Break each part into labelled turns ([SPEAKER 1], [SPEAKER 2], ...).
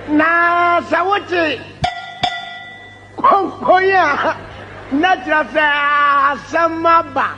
[SPEAKER 1] Na sawuti. Koya. Natural fa samaba.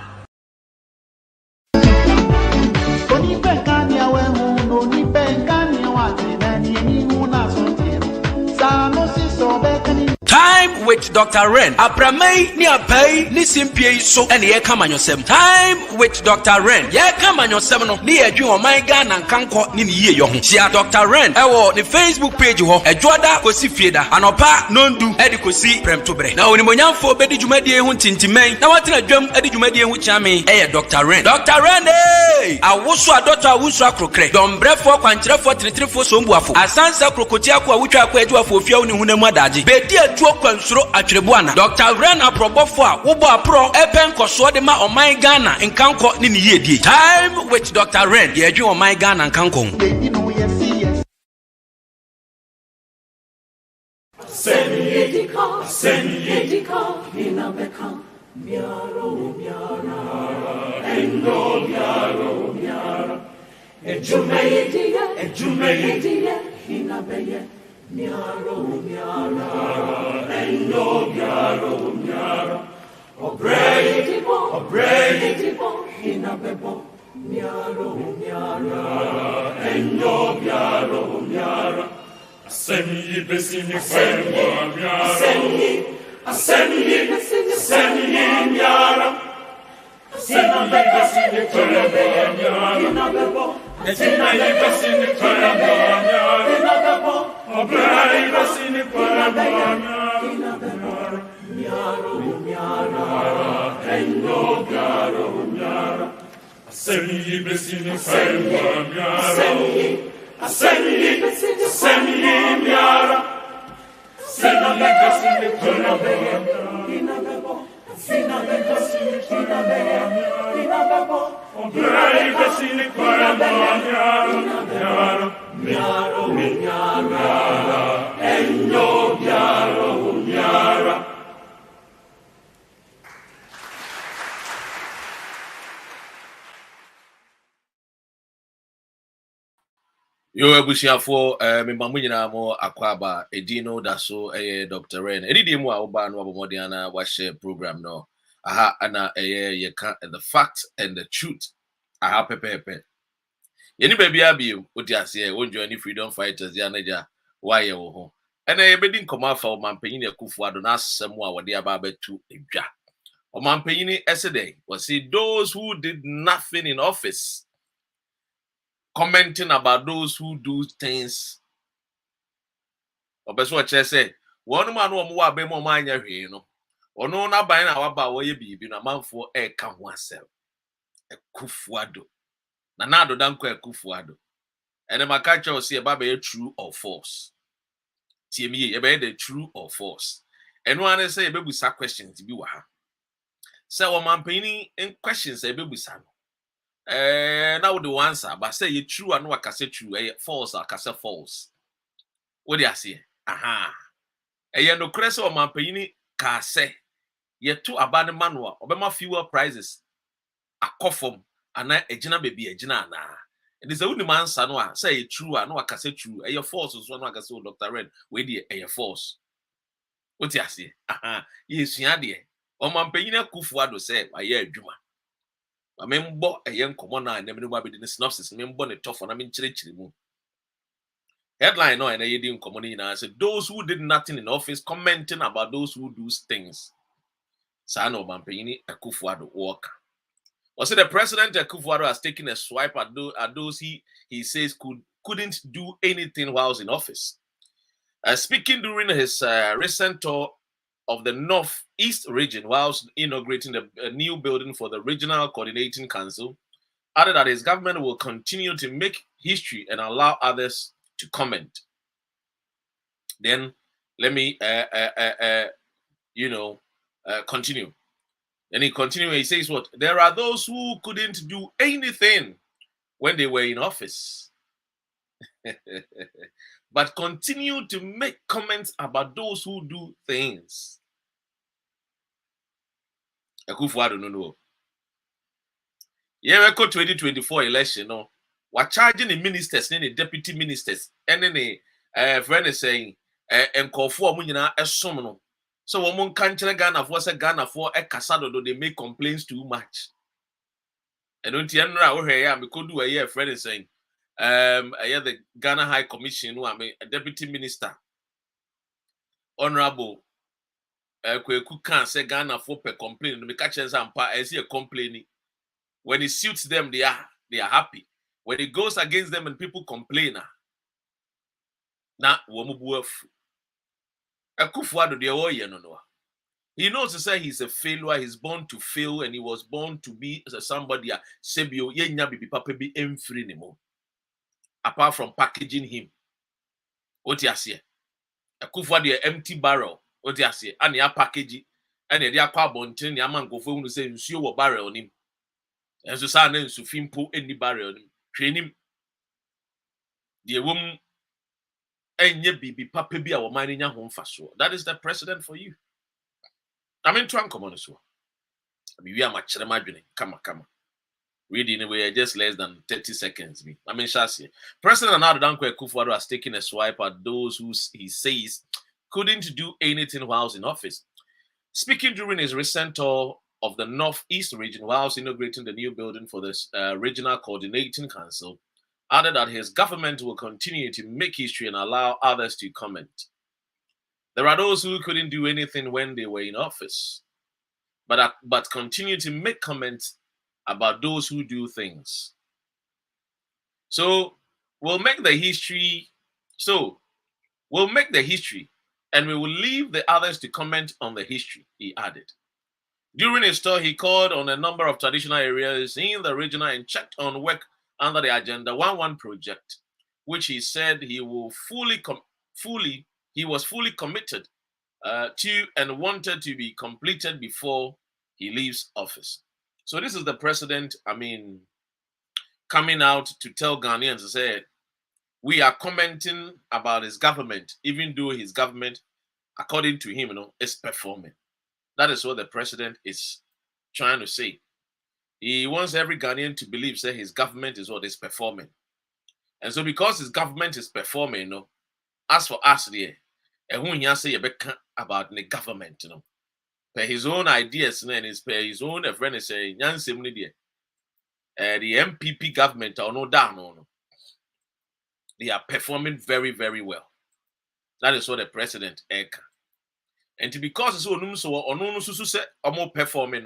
[SPEAKER 2] Oni penkania we hu, oni penkania wa tinani ni hu na so tiro. Sa no si so bekani.
[SPEAKER 3] Time with Dr. Ren. Apramei ni apei ni simpie so ene ye kama nyosem. Time with Dr. Ren. Ye kama nyosem no ni edwi o man Ghana nkanko ni ye yo ho. Sia Dr. Ren ewo ni Facebook page ho. Edwoda kosi fieda. Anopa nondu edi kosi premtobre. Na oni monyamfo bedi dwumadie ho tintimen. Na watena dwam edi dwumadie ho chiame eye Dr. Ren. Dr. Ren eh awoso adotwa awuso akrokre. Dombrefo kwankyerefo tretrefo sombuafo. Asansa krokotia ko awutwa ko edwafo ofia oni hunamu adaje. Bedi kwansuro atrebuana Dr. Ren aprobofo a wo bo apro epen koso de ma oman Ghana nkanko ni ne yedie. Time with Dr. Ren ye adwen oman Ghana nkanko.
[SPEAKER 4] Sendika inabeka miaro endo miaro ejumeyidia inabeye miaro endo miaro obrei inabebo miaro endo miaro Asemi besini ferma miaro Asemi miaro Asemi besini ferma miaro Asemi besini ferma miaro Obrei besini ferma miaro endo miaro Asemi besini ferma miaro Asemi miara Sina bekasini kuna beya Sina bekasini kuna beya Obrei besini kuna beya Miaro Endo miara
[SPEAKER 5] Yo ebusiafo me mamu nyina mo akwaba edino da so Dr. Ren edidi mu a oba no abomodiana wa share program no aha ana ye ka the fact and the truth aha pepepe yeni baby abi odi ase wonjo any freedom fighters ya naja why wo ho ena ye bedi nkoma fa o mampanyin Akufo-Addo na asem a wode aba betu edwa o mampanyin yesterday was see those who did nothing in office commenting about those who do things. Obeso che say, one man wo mo abe mo man nya hwe no. Ono na ban na waba wo ye bibi na manfo e ka ho asem. Akufo-Addo. Na na do danko Akufo-Addo. Ene maka cho say e ba be true or false. Tie mi ye be the true or false. Eno ane say e be busa questions bi wa ha. Say wo mampani in questions e be busa no. Now the answer, but say you true and no akase true, false akase false. What do you say? Aha. No crese o mampanyini ka say ye to abane manual obema fuel prices akofom ana ejina baby ejina na. It is a wuni answer no a say true and no akase true, false so no akase Dr. Ren we dey false. What do you say? Aha. Ye sua de o mampanyini Akufo-Addo say aye adwuma. Membo a young common and never be the synopsis, membo ne tough on a min chirimu. Headline no and a yedim common said those who did nothing in office commenting about those who do things. Sano Mampini Akufo-Addo work. Was it the president Akufo-Addo has taken a swipe at those he says couldn't do anything while in office. Speaking during his recent tour of the Northeast region whilst inaugurating a new building for the Regional Coordinating Council, added that his government will continue to make history and allow others to comment. Then let me continue. And he continues, he says what? There are those who couldn't do anything when they were in office. But continue to make comments about those who do things. Akufo-Addo no. Yeah, we go 2024 election. No, we're charging the ministers, the deputy ministers, and then friend is saying nkofo omo nyina esom no so womo kan kire Ghana for say Ghana for ekasa do they make complaints too much and don't you know wo hwe ya me kodu a friend is saying the Ghana High Commission who am a deputy minister honorable Kweku can say Ghana for per complain me catch am pa I see a complaining when it suits them they are happy when it goes against them and people complain na wo mu buafu Akufo-Addo de wo ye no. He knows to say he's a failure, he's born to fail, and he was born to be somebody sebio ye nya bibi papa bi emfiri ne mo. Apart from packaging him. What you say? Akufo-Addo empty barrel. What you say? And ya package and ya kwa bonten ya mankofo unu say nsuo wo barrel nim. Enso sa na nsu fimpo eni barrel nim. Hwe nim. De wom enye bibi papa bi a wo man nya ho mfaso. That is the president for you. I mean, try and come on this one. We are much kama. Reading away just less than 30 seconds. I mean, Shasi. President Akufo-Addo has taken a swipe at those who he says couldn't do anything while in office. Speaking during his recent tour of the Northeast region whilst inaugurating the new building for this regional coordinating council, added that his government will continue to make history and allow others to comment. There are those who couldn't do anything when they were in office, but continue to make comments about those who do things. So we'll make the history, and we will leave the others to comment on the history, he added. During his tour, he called on a number of traditional areas in the region and checked on work under the Agenda 11 project, which he said he will he was fully committed to and wanted to be completed before he leaves office. So this is the president, coming out to tell Ghanaians to say, we are commenting about his government, even though his government, according to him, is performing. That is what the president is trying to say. He wants every Ghanaian to believe that his government is what is performing. And so because his government is performing, as for us there, and when you say about the government, per his own ideas and his own friend is saying, the MPP government are no down, they are performing very, very well. That is what the president eka. And to because so no say more performing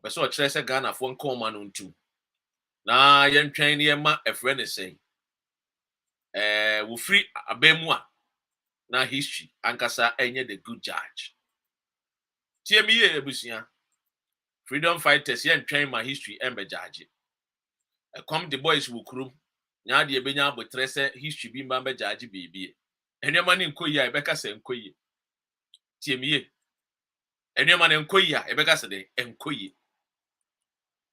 [SPEAKER 5] but so Chester Ghana for command on two. Na yen train ye ma a friend is saying we free abemwa na history ankasa enye the good judge. Tie me ye ebusia. Freedom fighters yen train my history embe judge. Come the boys will crew. Nya de ebenya abotre se history bi mba judge bibi. Enema ni nkoyi a ebeka se nkoyi. Tie me ye. Enema ni nkoyi a ebeka se de nkoyi.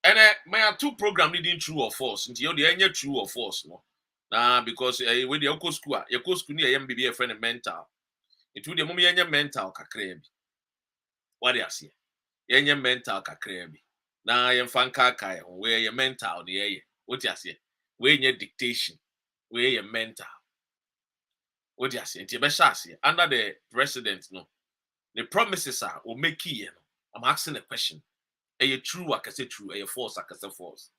[SPEAKER 5] And my two program needing true or false. Until you the true or false, no. Nah, because when you go school near MBB friend mental. It would the moment your mental kakrebi. What do you say? Your mental kakrebi. Now your fanka kaya where your mental the air. What you say? Where your dictation, where your mental. What you say? Under the president, no. The promises are will make you. I'm asking a question. Are you true? I can say true. Are you false? I can say false.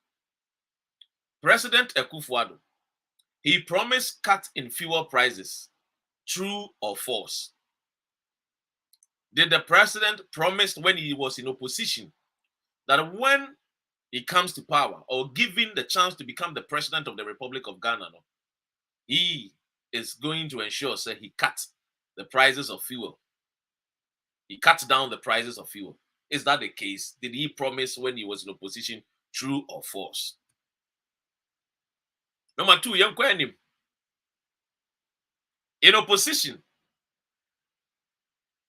[SPEAKER 5] President Akufo-Addo, he promised cut in fuel prices. True or false? Did the president promise when he was in opposition that when he comes to power or given the chance to become the president of the Republic of Ghana, he is going to ensure that he cuts the prices of fuel. He cuts down the prices of fuel. Is that the case? Did he promise when he was in opposition? True or false? Number two, young Kwenim. In opposition,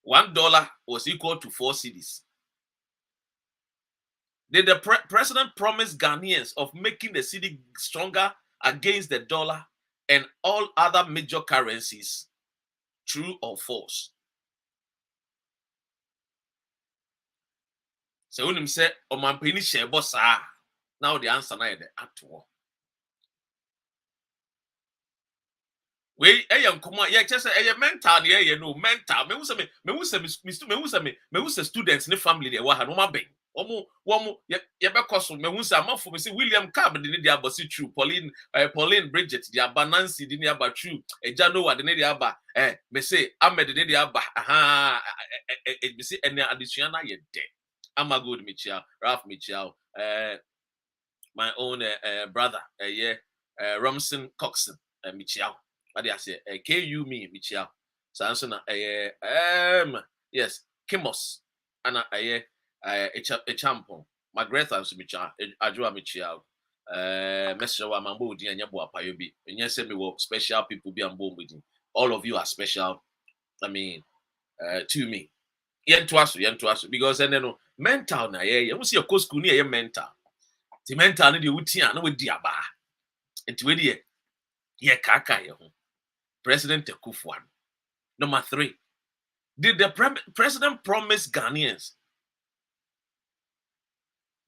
[SPEAKER 5] $1 was equal to 4 cedis. Did the president promise Ghanaians of making the cedi stronger against the dollar and all other major currencies? True or false? So when him say Omampini Shebosa, now the answer na at all. We come on, just a mental, yeah, no mental. Me who say students in the family they were no mabe. One ya because me who say am for me say William Cab the need about see true. Pauline Bridget the aba Nancy the need about true. Eja Noah the need aba me say Ahmed the need aba me say any additional ye de. Good Michel, Ralph Michel, my own brother, Romson Coxon, Michel. What I say? KU me, Michel. Sansona, yes, Kimos, and a champon. Magretha, Michel, Ajua Michel. Messenger wa mambo di anya bo apayo bi. Enye se me wo special people be am bo with. All of you are special. I mean, to me. Yen to us, because and then mental na you see your school near mental. The mental no de wutia na wadi aba. Enti we de ye kaka ye ho. President Akufo-Addo. Number 3. Did the president promise Ghanaians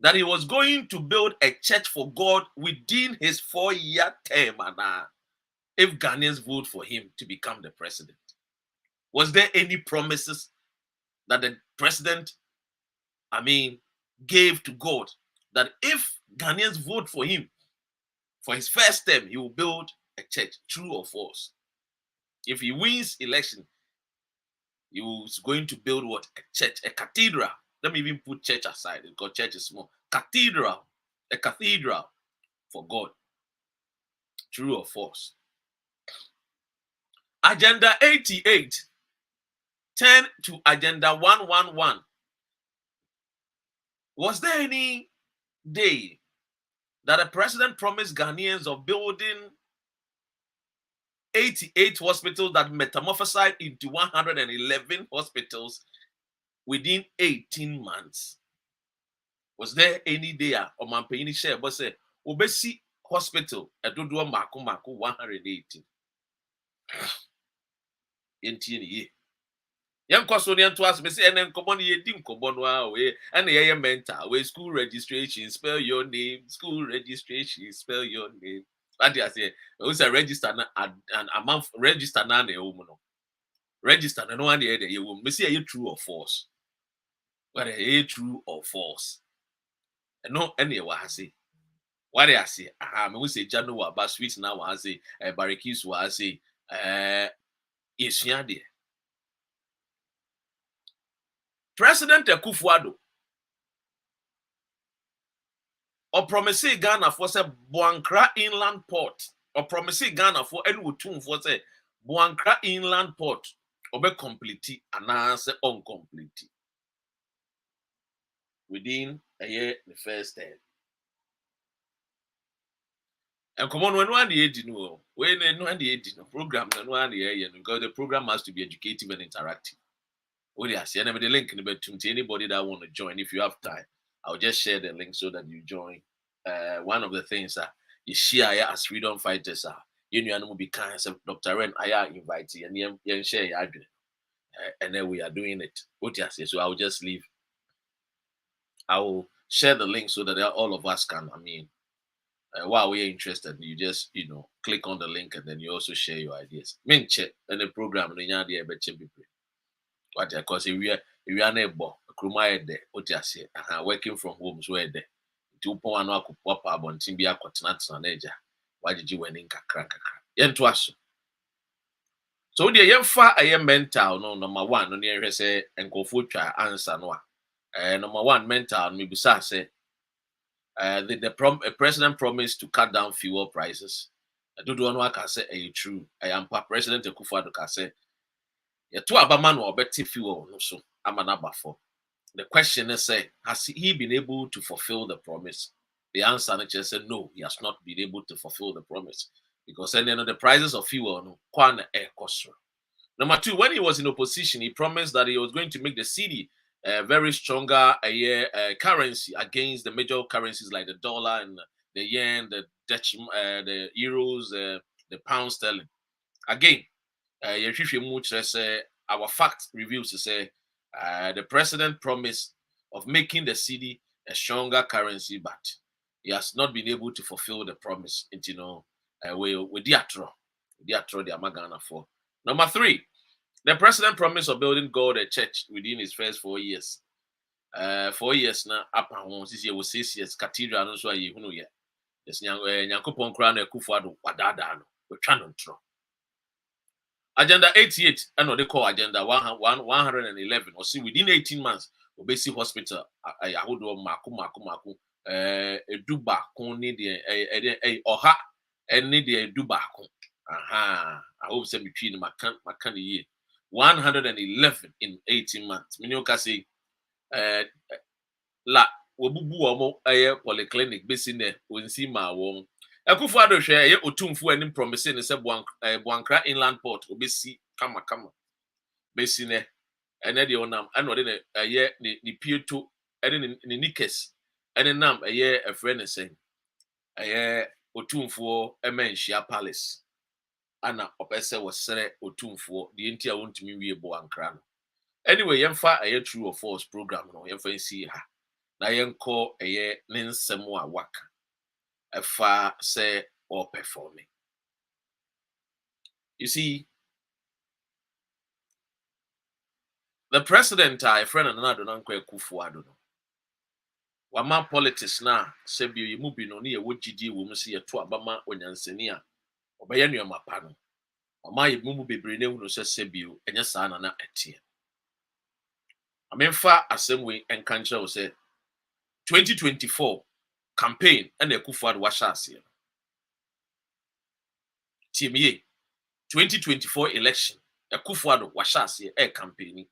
[SPEAKER 5] that he was going to build a church for God within his 4-year term if Ghanaians vote for him to become the president? Was there any promises that the president, gave to God that if Ghanaians vote for him for his first term, he will build a church? True or false? If he wins election, he was going to build what? A church, a cathedral. Let me even put church aside because church is small. Cathedral, a cathedral for God. True or false? Agenda 88, 10 to Agenda 111. Was there any day that the president promised Ghanaians of building 88 hospitals that metamorphosized into 111 hospitals within 18 months? Was there any day or Mampini share but say Obesi Hospital at Dodo Mako 118? Ye. Young custodian to us, Miss and then come on ye dim cobonwa way and the mental way school registration, spell your name, school registration, spell your name. What I say, was a register and a month register none a woman. Register no one the other, you will miss a true or false. What a true or false. And no any what I say. What I say, I will say January about sweets now, I say, barricades, I say, yes, yeah, dear. President Akufo-Addo or promise Ghana for say Boankra Inland Port or promise Ghana for Enwutum for say Boankra Inland Port or be complete and answer incomplete within a year the first term. And come on, when one day no, when one day no program, and one day because the program has to be educative and interactive. Oh yes, and the link in the bedroom to anybody that want to join. If you have time, I'll just share the link so that you join. One of the things you share as freedom fighters you know be kind of Dr. Ren I invite you and you share your address. And then we are doing it. What yes, so I'll just leave. I will share the link so that all of us can. While we're interested, you just click on the link and then you also share your ideas. Check and the program what because we are neighbor what you say working from home so there to pon anu akopop abontin bi akotena na eja wagigi wani nkakra yento aso so the yemfa aye mental no number 1 no ne ehwe se enkofo twa answer no number 1 mental me bisa say the president promised to cut down fuel prices. I don't know what I can say true. I am President Akufo-Addo can say to Abaman or Betty fuel no so I'm an for. The question is say, has he been able to fulfill the promise? The answer is said no, he has not been able to fulfill the promise. Because then the prices of fuel no kwana cost. Number 2, when he was in opposition, he promised that he was going to make the city very stronger currency against the major currencies like the dollar and the yen, the Dutch, the euros, the pound sterling. Again, our fact reveals to say the president promised of making the city a stronger currency, but he has not been able to fulfill the promise. With the They are throw their magana for. Number 3, the president promised of building God a church within his first 4 years. 4 years now, up and on, this year was 6 years, cathedral, and so you know, yeah. Yes, Nyankopon crown Akufo-Addo wadada no, we try no tro. Agenda 88, and they call agenda 111, or see within 18 months, obesi hospital, Yahudo Maku, Eduba, Koni, Oha, and need the Eduba. Aha, I hope some between Makan year 111 in 18 months. Minyoka say, la, Wabubu omo polyclinic, Bessine, Winsi Ma wong. Akufo-Addo hwe otumfu anim promise ne se Boankra inland port obesi kama besi ne ene de onam ene ode ne ni pieto ene ni nikes ene nam efre ne sen otumfu emenhia palace ana opese wosere otumfu de ntia wontumi wie Boankra no. Anyway, yemfa true or false program no yemfa si ha na yenko ne nsem a waka efa say or performing. You see, the president, a friend and another Akufo-Addo no. Wama politics na sebi you mubi no ne wogidi wo msi ye to abama onyansani a obeye nuama pa no. Wama ye mumu bebre ne hu no sebi o enya saa na etie. Amenfa assemwe enka nkyere wo say 2024 campaign and Akufo-Addo washa ase. TMA 2024 election, Akufo-Addo washa ase campaigning.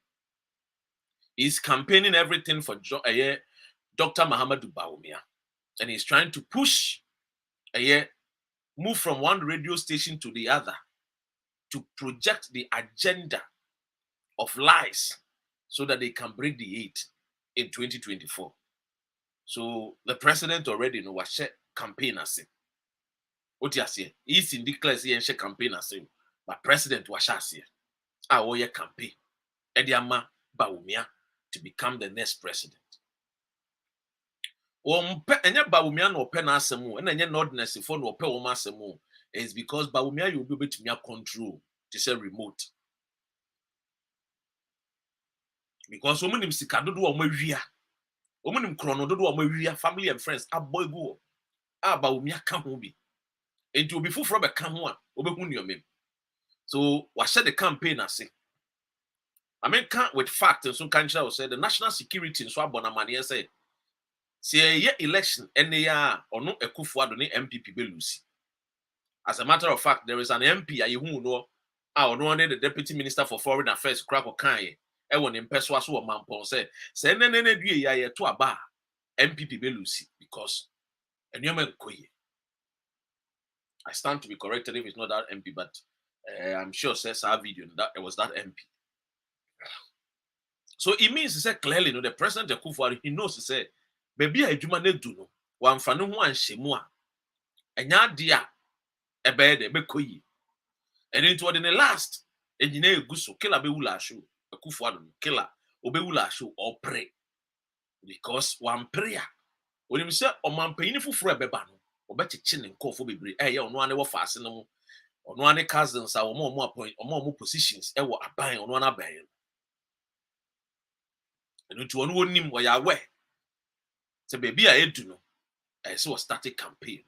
[SPEAKER 5] He's campaigning everything for Dr. Mahamudu Bawumia. And he's trying to push move from one radio station to the other to project the agenda of lies so that they can break the 8 in 2024. So the president already know what campaign as it. What you say? He's in declares he and campaign as it. But president was say, our campaign. Ediama Bawumia to become the next president. Enya Bawumia no pen asemu, and enya ordinance for no pe woma asemu is because Bawumia you be able to control to say remote. Because women sika dodo o mawia. Women krono dodo o mawia family and friends aboy go. Bawumia ka ho bi. Enti obi fufuro be ka ho a obehu niomem. So what said the campaign as say? I mean, can't with fact and some country will say the national security in Swabonamania say, see a election any or no Akufo-Addo ni MPP belusi. As a matter of fact, there is an MP who know the deputy minister for foreign affairs crack or kanye. Ewan in Peswasu or Mampon say nene ya to a bar MPP belusi because a Newman Koye. I stand to be corrected if it's not that MP, but I'm sure says our video that it was that MP. So it means to say clearly, the president Akufo-Addo, he knows to say, baby, I do not do no. One fanu one shemua. And ya dia a bed a bekoyi. And into the last, engineer Guso, killer beula show, Akufo-Addo, killer, obeula show or pray. Because one prayer. When you say, or man painful for a bebano, or better chin and call for baby, on one ever fasten on one cousins, or more point, or more positions, ever a buying on one abay. And to one name where you aware. So baby, I do know. I saw a static campaign.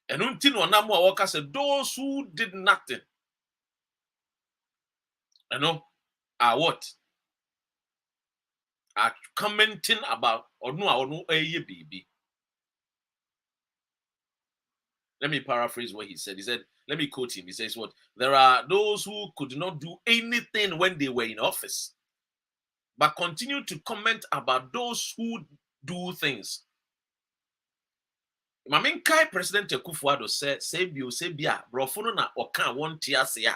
[SPEAKER 5] And until one more workers said those who did nothing. You know, are what? Are commenting about or no baby. Let me paraphrase what he said. He said, let me quote him. He says, what? There are those who could not do anything when they were in office, but continue to comment about those who do things. My main Kai President Akufo-Addo said, Sebia, Brofono na oka won tiasia.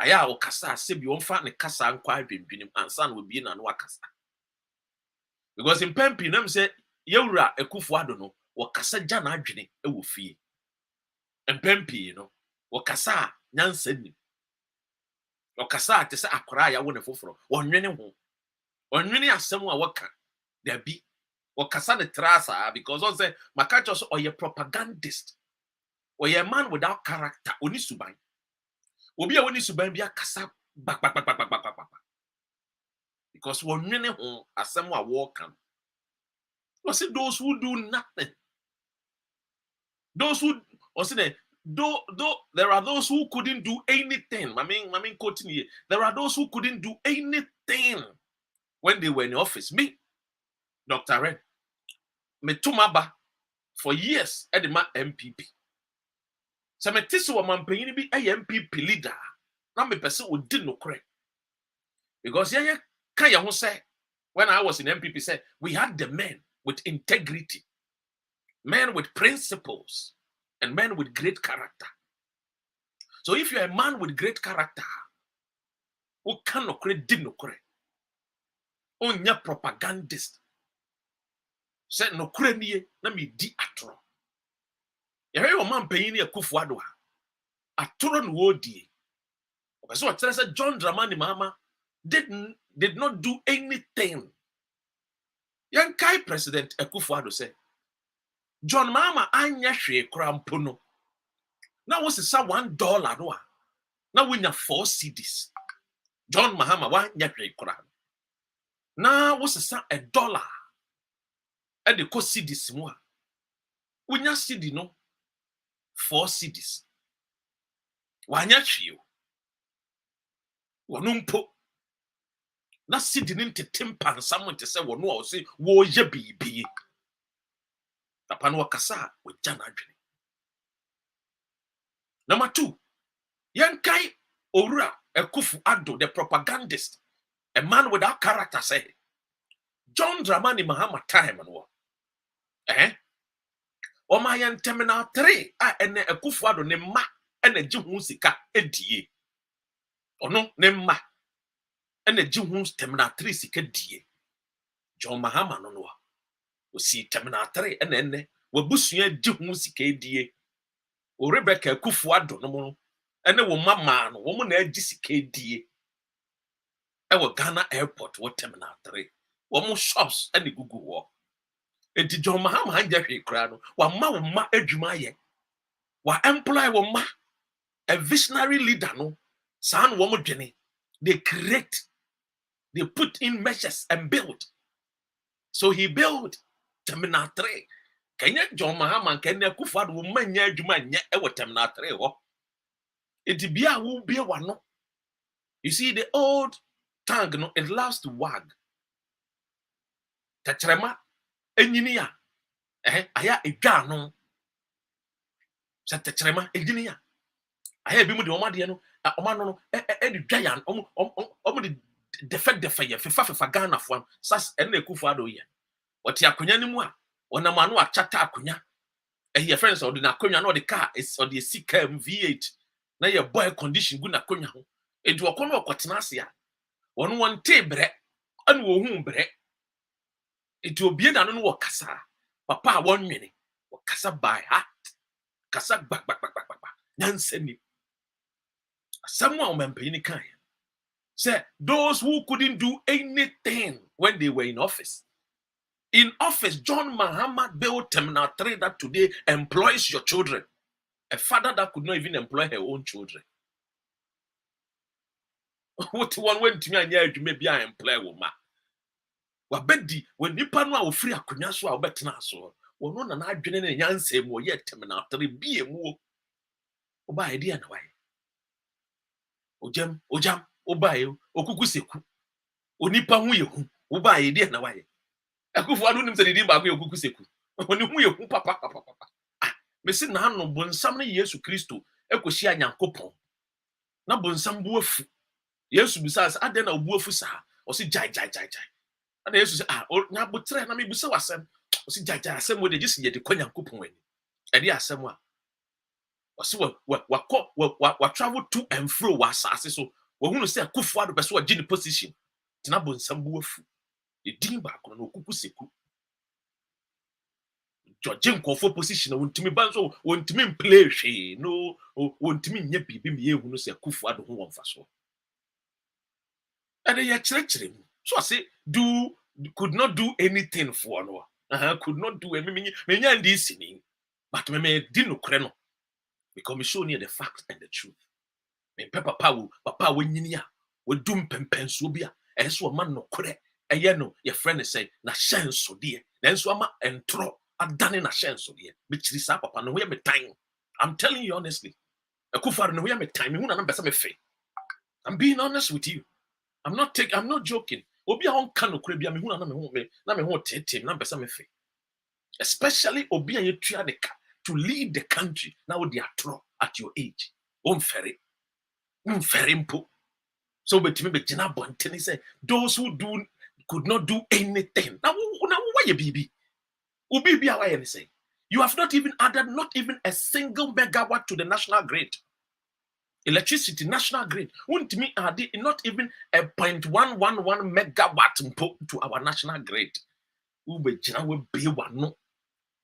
[SPEAKER 5] Aya okasa, Sebi on fa ne kasa nkwa adwendwenem ansan will be na no akasa. Because in Pempi, them say, Yewra Akufo-Addo no, wakasa jana adwene e wo fie. In Pempi, wakasa nyansani. Wakasa te se akora ya wo ne foforo. Onwene ho. Onwene asem a waka. There be wakasa ne trasa because on say makacho so or ye propagandist or ye man without character oni suban Obi a woni suban bia kasa back. Because one minute home as someone walk on. You see those who do nothing. Those who or see though there are those who couldn't do anything. I mean quoting here. There are those who couldn't do anything when they were in the office. Me, Dr. Ren, me tumaba for years at the MPP. So me tisi wa mampanyini bi a MPP leader. Na me person who did no correct. Because yeah, kaya who say when I was in MPP said we had the men with integrity, men with principles, and men with great character. So if you're a man with great character, who cannot create, did not create, on your propagandist, said no create, let me di atro. You hear your man paying a Akufo-Addo, atro no wodi. So I said John Dramani Mahama did not do anything. Young Kai President Akufo-Addo said, John Mahama anya hwe krampono. Now what's the $1 no? Now we have 4 cedis. John Mahama anya hwe kram. Now what's the $1? And the cost cedis mo. We nya cedi no 4 cedis. Wanya hwe. Wonumpo. Na cedi nte timpan someone to say wono o say wo ye bibi. Papa no kasa we jana adwene. Number 2, Yankai Owura Akufo-Addo, the propagandist, a man without character, say John Dramani Mahama time and what? O my terminal 3 and Akufo-Addo ne ma and a Jihusika edie. Or no, ne ma and a Jihus terminal 3 sika die. John Mahama no. We see terminal 3 and then we busuye Jihusika die. O Rebecca Akufo-Addo no mo and then mama no woman ejisika die. Ewo Ghana airport what terminal 3. Womo shops and the Google war. Enti John Mahama hanja hwe kra no wa ma adwuma ye. Wa employ wo ma a visionary leader no san womo dwene. They create, they put in measures and build. So he built terminal 3. Kenya John Mahama Kenya Akufo-Addo wo manya adwuma nya e wo terminal 3 ho. Enti bia wo bia wano. You see the old tongue no it loves to wag. Tachrema enyini ya aya edwa no. Sa tachrema enyini ya. Aya bi mu de omade no oma no e de dwa ya omo de defa ye fefa Ghana fo sas ene Akufo-Addo ye. Woti akonya ni mu a wona ma no achata akonya. Your friends or the akonya no the car is or the CKM V8 na your boy condition good na akonya ho. Edu okono okotena ase a won won tebre anu wo hu bre. Edu obie na no wo kasa papa won nwene wo kasa by heart kasa gbag nyansani someone mempe kan say those who couldn't do anything when they were in office. In office, John Mahama built Terminal 3 that today employs your children. A father that could not even employ her own children. What one went to me and you may be an employer woman. Wabedi, when you pan out free a kunyaso, I'll bet naso. Well, no, and I didn't answer more yet Terminal 3 be a more. Oba idea and why. Ojam, Obayo, Okukuseku. Onipa huyu, Oba idea and why. Akufo-Addo nim se de ba gbe okukuseku oni hu ye hu papa me se na no bonsam ne Yesu Kristo ekoshi anyankopon na bonsam bu afu Yesu bisa ade na obu afu sa o se jai ana Yesu se nya botre na me bisa wasem o se jai asem we de gisi ye de kwanyankopon ani ade asem a o se wa travel to and fro wa asase so wo hunu se Akufo-Addo be so wa gini position tina bonsam bu afu the dimba kono okukuseku George Nkofo position wontimi banso wontimi play hwe no wontimi nya bibi me ehunu se Akufo-Addo ho wonfa so and ye chire so I say could not do anything for no could not do me nya ndi sini but me di no kre no because me show near the fact and the truth me papa wo nyini a wo dum pempenso bi a eso ma no kore eye no ye friend say na hyenso de nanso ama entro adane na hyenso de be chiri sa papa no ho ye me tan. I'm telling you honestly, Akufo-Addo no ho ye me tan, me hu na na besa me fe. I'm being honest with you. I'm not joking. Obi a on kan no kore bia me hu na me ho tete na besa me fe. Especially obi a ye tua de ka to lead the country now they are throw at your age. Unfair mpo. So betimi be jina bontene say those who could not do anything. Now why you bibi? Ubi bi why you say? You have not even added not even a single megawatt to the national grid. Electricity national grid. Wouldn't me add not even a 0.111 megawatt to our national grid. Ube jina we be one no.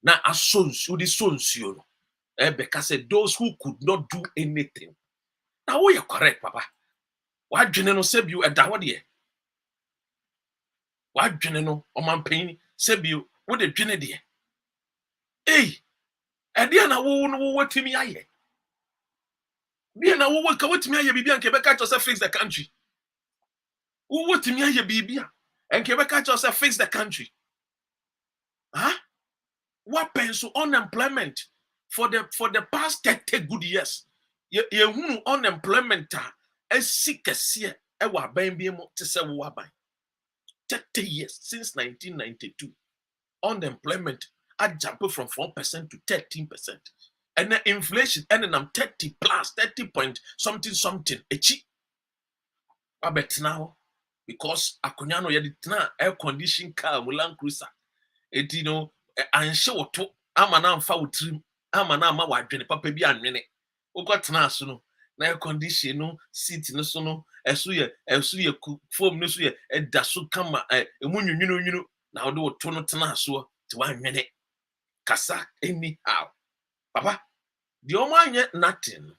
[SPEAKER 5] Na asons udi sons you know. Because those who could not do anything. Now we are correct, Papa. Why no save you a dawadi? Why no oman pain save you with a jenny? Hey, Adiana wo timi aye. Biana wo ka wotimi aye bibia nke beka to say fix the country. Wo wotimi aye bibia nke beka to say fix the country. Huh? What pencil unemployment for the past 30 good years? Ye hunu unemployment esikese e wa ban bi mo te se wo aban. 30 years since 1992. Unemployment had jumped from 4% to 13%. And the inflation ended up 30 plus 30 point something. I bet now because Akunyano yaditna air condition car Mulan Cruiser. It you know and show to amana fa utrim amana ma wadwene papa bi anwene. Ukotna so no na air condition no seat no so no esu ye foam no so ye da so kama emunwunwunu na wo to no tena so ti wanwene kasa anyhow. Papa, the omanye nothing.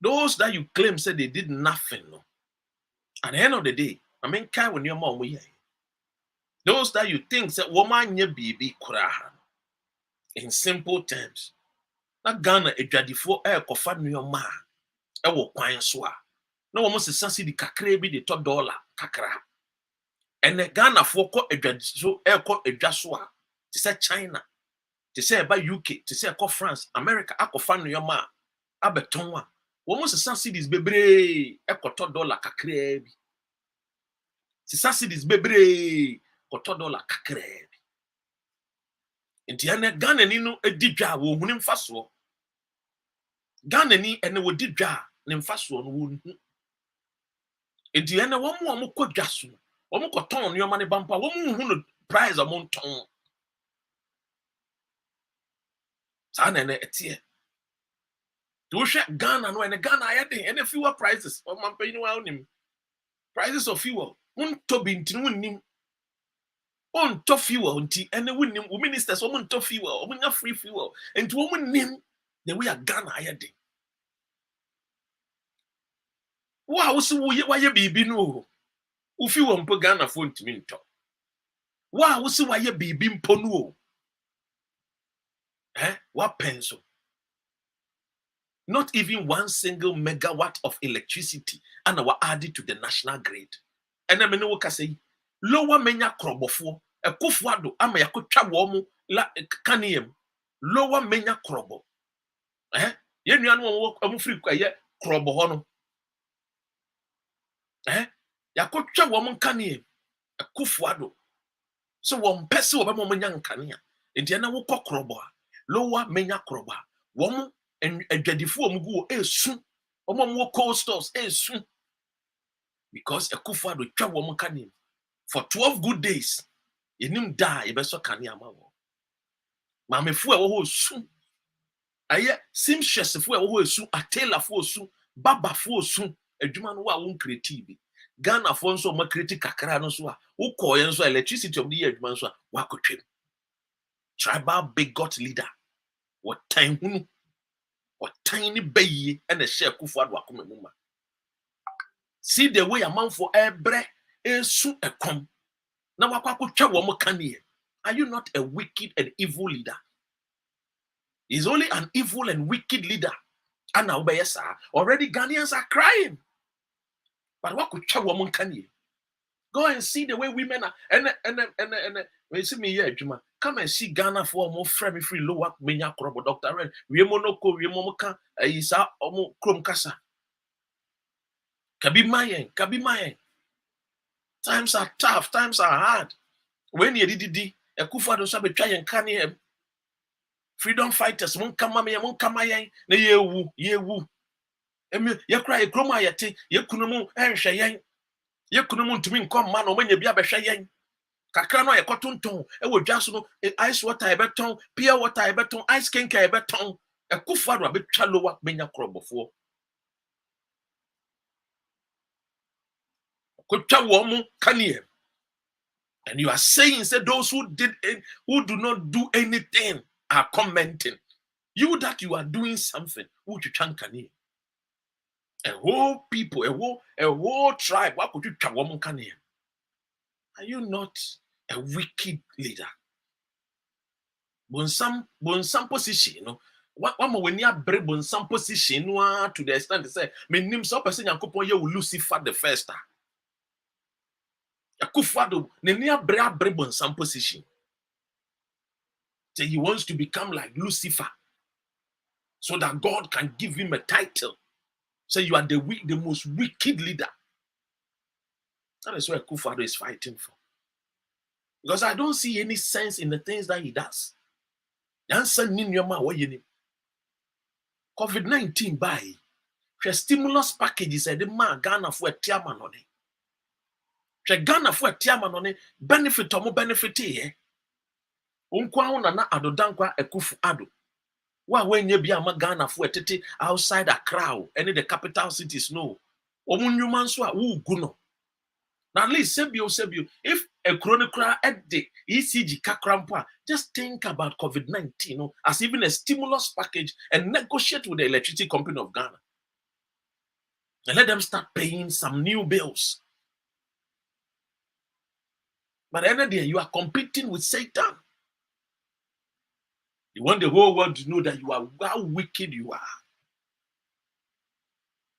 [SPEAKER 5] Those that you claim said they did nothing. No. At the end of the day, I mean, when your mom we those that you think said woman ye baby kurahan. In simple terms, that Ghana a jadifo air kofa new ma e wo kwan so a no almost sense the kakra bi the $1 kakra. And the Ghana for ko so air ko edwaso a to say China, to say about UK, to say ko France, America akofa new ma abeton a almost sense this bebre e ko $1 kakra bi. Sense this bebre ko $1 kakra bi. Inti ene Ghana ni no edidwa wo huni mfaso. Ghana ni ene wo didwa ne mfaso no wo hu. Inti ene wo mo kodwa so. Wo mo koton no yoma ne bampa wo mo hu no price o mo ton. Sa na ene etie. To hwe Ghana no ene Ghana ayade ene fuel prices. O man pay ni wa onim. Prices of fuel. Mun to bi ntin wonnim. On to fuel nti ene wonnim wo ministers o mun to fuel o mun free fuel nti wo munnim the way a Ghana ayade wo so wo ye bibi no wo fuel mpo Ghana fo ntimi nto wo so wo ye bibi mpo no what pencil not even 1 single megawatt of electricity and we added to the national grid and I mean wo ka say lower menya krobofo Akufo-Addo ama yakotwa wo mu la kaniem lower menya krobo ye nua no wo amfiri kwaye krobo ho no yakotwa wo mu kaniem Akufo-Addo so wo mpese wo be mo nya nkania enti na wo kokrobo lower menya krobo wo mu adwadifo wo mu go esu wo mo cold stores esu because Akufo-Addo twa wo mu kaniem for 12 good days. Yenim da yebeso kane amawo. Mamefu e wo ho su. Aye simhwesefo e wo ho su, atelafo su, babafo su, adwuma no wa won creative bi. Ghana fo nso ma creative kakra no so a wo koye nso electricity of the year adwuma nso a wa kotwem. Tribal bigot leader. What time hunu. What tiny bayi and a share Akufo-Addo akoma mu ma. See the way a man for ebre esu ekom. Now, are you not a wicked and evil leader? He's only an evil and wicked leader And now already Ghanaians are crying. But what could woman can you? Go and see the way women are. And when you see me here, Juma, come and see Ghana for more free lower menya crop, Dr. Red. We monoko, we momoka, isa omo krom kasa. Kabi mayen. Times are tough, times are hard. When you did Akufo-Addo sabe try and can him. Freedom fighters won't come yen, na ye wu. Emi ye cry a chroma yete, ye kunumu and shayen. Ye kunumu to me come man or when you be a shayen. Kakra no ye kotonton, e wo dwa so no ice water e beton, pure water e beton, ice kenka e beton. Akufo-Addo abetwa lower menya krobofo. Kotwa wo mu kanie. And you are saying, say those who do not do anything are commenting. You that you are doing something, who you can a whole people, a whole tribe, what could you woman can hear? Are you not a wicked leader? Bonsam position, you know. One more when you bring some position to the extent to say, me name so person Yankopon you Lucifer the first star. Akufo-Addo, nenia bring some position. Say he wants to become like Lucifer, so that God can give him a title. Say you are the most wicked leader. That is what Akufo-Addo is fighting for. Because I don't see any sense in the things that he does. COVID-19 by the stimulus packages and the man Ghana for a tiaman on it. Ghana for a tiaman on it, benefit or more benefit here. Unkwa na adodankwa Akufo-Addo. When you be a Ghana for a tete outside a crowd, any the capital cities no. Omunyuman so who guno. Now at least sebio, if a chronicle at the ECG kakrampa, just think about COVID-19, you know, as even a stimulus package and negotiate with the electricity company of Ghana. And let them start paying some new bills. But at the end of the day, you are competing with Satan. You want the whole world to know that you are how wicked you are.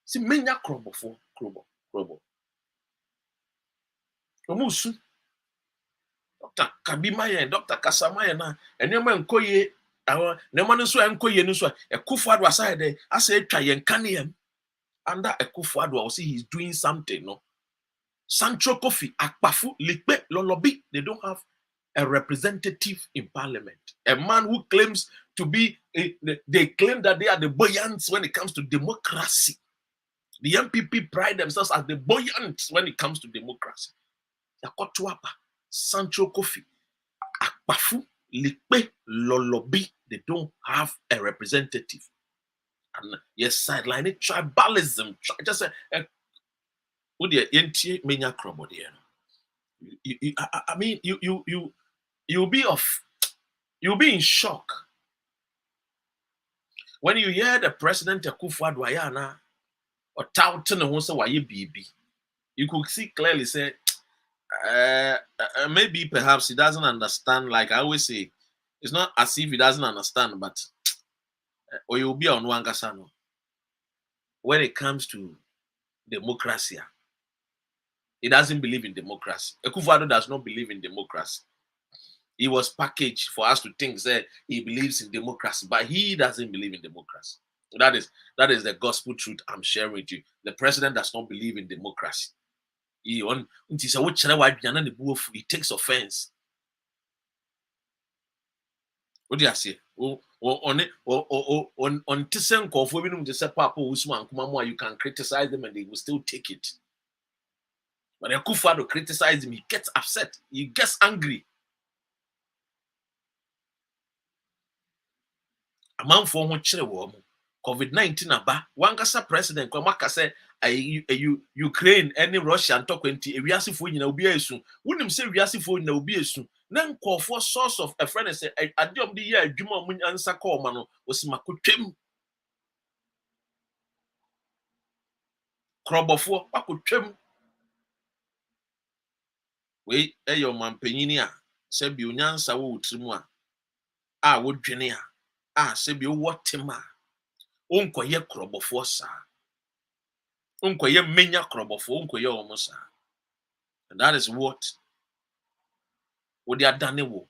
[SPEAKER 5] See, menya krobo. Omusu. Dr. Kabimaya and Dr. Kasamaya na enema nkoye nema nso enkoye nso Akufo-Addo aside there I say twa yen kaniem under Akufo-Addo I see he's doing something no Sancho Kofi Akpafu Likpe Lolobi they don't have a representative in parliament, a man who claims to be they claim that they are the buoyants when it comes to democracy. The MPP pride themselves as the buoyants when it comes to democracy. Yakotuapa Sancho Kofi Akpafu Likpe Lolobi they don't have a representative. And yes, sideline it tribalism. Just a menya krobo there. I mean, you'll be in shock when you hear the president Akufo-Addo ayana or touting who say why BB. You could see clearly say maybe perhaps he doesn't understand. Like I always say, it's not as if he doesn't understand, but or you'll be on Wangasano when it comes to democracy. He doesn't believe in democracy. Akufo-Addo does not believe in democracy. He was packaged for us to think that he believes in democracy, but he doesn't believe in democracy. That is the gospel truth I'm sharing with you. The president does not believe in democracy. He takes offense. What do you say? On Tisenko for you can criticize them and they will still take it. When Akufo-Addo criticizes him, he gets upset. He gets angry. A man for COVID-19 aba. Wangasa president Kwamaka said Ukraine any Russia and talk when we are for you be a soon. Wouldn't say we are for you be a soon. Then call for source of a friend and say I don't the year Juma Mun answer call man was Makutem. Crobofo Makutem. Wait, your man Peninia, said you nyansa wo trimua. Would Genia. Said you what Tima. Unkoye krobofo sa. Unkoye menya krobofo, unkoye omosa. And that is what they are done wo.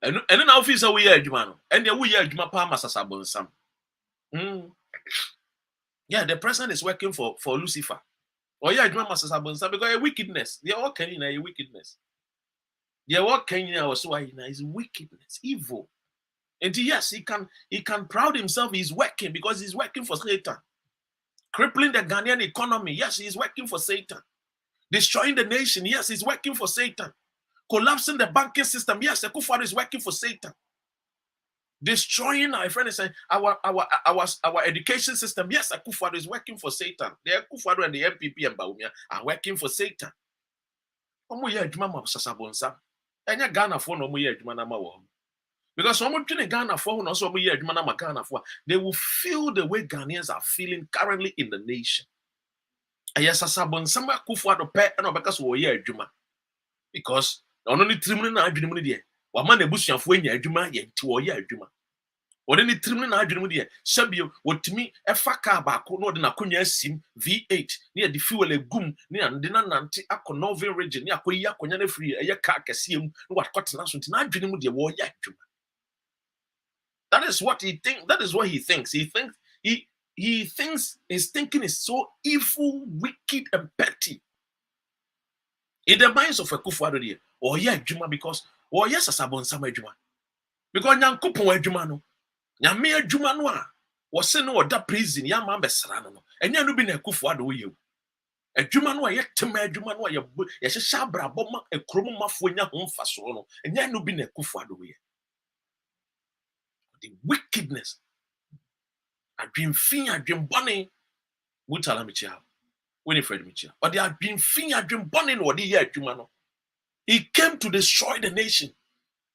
[SPEAKER 5] And then officer we hear adwuma no. And we hear adwuma pa masasabonsam. Yeah, the president is working for Lucifer. Oh yeah, adwuma masasabonsam because a wickedness. They are all kind a wickedness. They are all kind also is wickedness, evil. And yes, he can proud himself he's working because he's working for Satan. Crippling the Ghanaian economy, yes, he's working for Satan. Destroying the nation, yes, he's working for Satan. Collapsing the banking system, yes, Akufo-Addo is working for Satan. Destroying, my friend is saying, our education system, yes, Akufo-Addo is working for Satan. The Akufo-Addo and the MPP and Bawumia are working for Satan. Because someone in Ghana for also they will feel the way Ghanaians are feeling currently in the nation. Yes, somewhere Akufo-Addo pay and because we hear Juma. Because only 3 million na adwene mu de wa ma na busuafo anya adwuma ye nti wo ye adwuma. Only 3 million na adwene mu de sabio wotimi efa car baako no de na konya asim V8 ne de fuel egum ne ande na nante akọ Northern region ne akọ yi akonya na free eye car kesiem ne wat kotena so nti na adwene mu de wo ye adwuma. That is what he thinks. That is what he thinks. He thinks his thinking is so evil, wicked, and petty. In the minds of Akufo-Addo, or yeah, Juma, because or yes, Asabonsam Juma. Because Nyankopon Juma no, Nyame Juma no was sent no that prison, ya man besrano no. And ya no be Akufo-Addo you. A Juma no yet to me Juma no ya shabra bomma a chromo mafuenya home fasono, and ya no be Akufo-Addo you. The wickedness. I dream fin, I dream bunny. Mutala Michel. Winifred Michel. But they have been fin, I dream bunny or the year Jumano. He came to destroy the nation.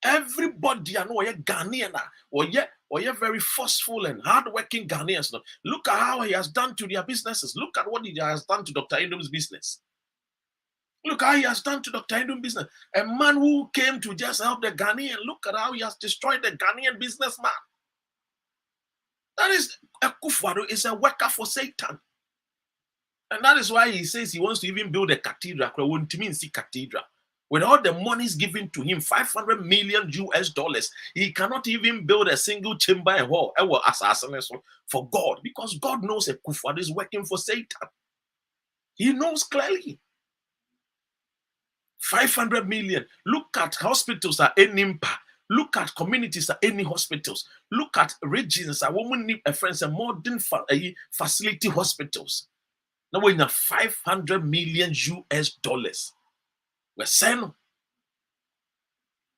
[SPEAKER 5] Everybody I know a Ghanaian or yet very forceful and hardworking Ghanaians. Look at how he has done to their businesses. Look at what he has done to Dr. Indom's business. Look how he has done to Dr. Indom's business. A man who came to just help the Ghanaian. Look at how he has destroyed the Ghanaian businessman. That is, Akufo-Addo is a worker for Satan. And that is why he says he wants to even build a cathedral. Cathedral. With all the monies given to him, $500 million US, he cannot even build a single chamber and hall for God. Because God knows Akufo-Addo is working for Satan. He knows clearly. 500 million. Look at hospitals at Enimpa. Look at communities at any hospitals. Look at regions at women need a friends and modern facility hospitals. Now we have 500 million US. We're saying,